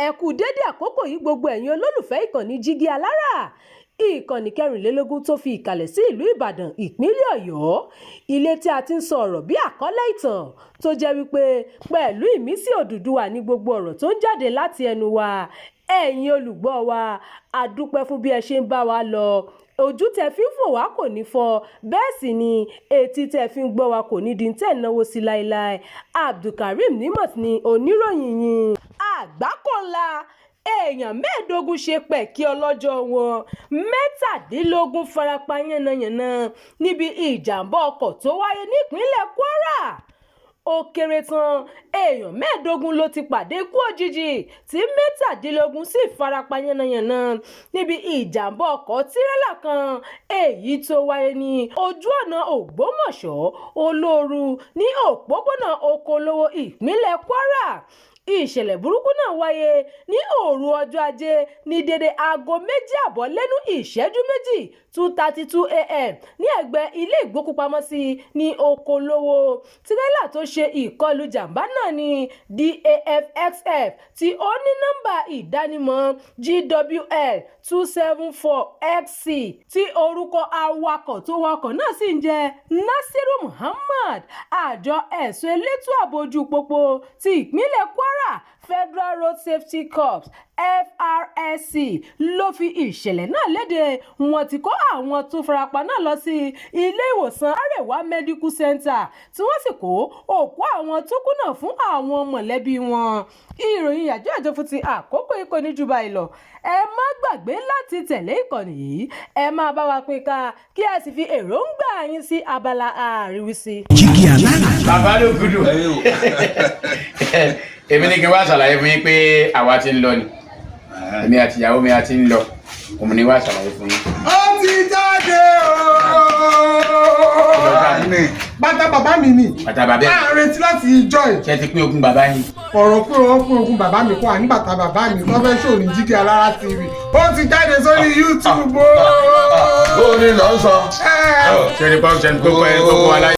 ẹ kú dédé àkókò yìí gbogbo ẹ̀yin olólùfẹ́ ìkànnì Jígí Alára, ìkànnì 24 tó fi ìkàlẹ̀ sí ìlú Ìbàdàn ìpínlẹ̀ Ọ̀yọ́, ilé tí a ti ń sọ ọ̀rọ̀ bí àkọlé ìtàn tó jẹ́ wípé pẹ̀lú ìmísí Odùduwà ní gbogbo ọ̀rọ̀ tó ń jáde láti ẹnu wa. Ẹ̀yin olùgbọ́ wa, a dúpẹ́ fún bí ẹ ṣe ń bá wa lọ. Ojú tẹ́ fi ń fò wá kò ní fọ́, bẹ́ẹ̀ sì ni etí tẹ́ fi ń gbọ́ wa kò ní di tẹ́ náwó sí láéláé. Abdulkareem Nimot ni oníròyìn yín. Àgbákòńlá èèyàn 15 ṣe pẹ̀kí ọlọ́jọ́ wọn, 17 farapa yánnayànna níbi ìjàmbá ọkọ̀ tó wáyé nípínlẹ̀ Kwara. Ó kéré tán èèyàn 15 ló ti pàdé ikú òjijì tí 17 sì farapa yánnayànna níbi ìjàmbá ọkọ̀ tírélà kan èyí tó wáyé ní ojú ọ̀nà Ògbómọ̀ṣọ́ Olóoru ní òpópónà Okolówó ìpínlẹ̀ Kwara. Ìṣẹ̀lẹ̀ burúkú náà wáyé ní òru ọjọ́ Ajé ní dédé aago 2:00 lẹ́nu ìṣẹ́jú 2:32 AM ní ẹ̀gbẹ́ ilé ìgbókùpamọ́sí ní Okolówó. Tírélà tó ṣe ìkọlù jàǹbá náà ní DAFXF tí ó ní nọ́mbà ìdánimọ̀ GWL 274XC tí orúkọ awakọ̀ tó wakọ̀ náà sì ń jẹ́ Nasiru Muhammad. Àjọ ẹ̀ṣọ́ elétò ààbò ojú pópó ti ìpínlẹ̀ Kwara Federal Road Safety Corps FRSC ló fi ìṣẹ̀lẹ̀ náà léde. Wọ́n ti kó àwọn tó farapa náà lọ sí ilé ìwòsàn Arewa Medical Center tí wọ́n sì kó òkú àwọn tó kú náà fún àwọn mọ̀lẹ́bí wọn. Ìròyìn àjọ fún ti àkókò ikọ̀ ní jùbà ìlọ. Ẹ má gbàgbé láti tẹ̀lé ìkànnì yìí, ẹ máa bá wa pín ká kí ẹ sì fi èròǹgbà yín sí abala àríwísí. Jígí Alára. Bàbá ló gudu. Èmi ní kí n wá ṣàlàyé fún yín pé àwa ti ń lọ ni. Èmi àti ìyàwó mi a ti ń lọ. Òun ni wá ṣàlàyé fún yín. Ó ti jáde bàtà bàbá mi ni. Bàtà bàbá mi. A retí láti ìjọ ẹ̀. Ṣé ti pín ogún bàbá yín? Ọ̀rọ̀ pé wọ́n pín ogún bàbá mi kọ́ àní bàtà bàbá mi tó fẹ́ ṣò ní Jígí Alára TV. Ó ti jáde sórí YouTube. Ó ní lọ sọ. Ṣé ní pọ́ńsẹ̀ tó kọ́ ẹ tó kọ́ wa láyé?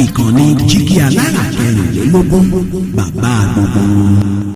Ìkànnì Jígí Alára 24, bàbá gbogbo.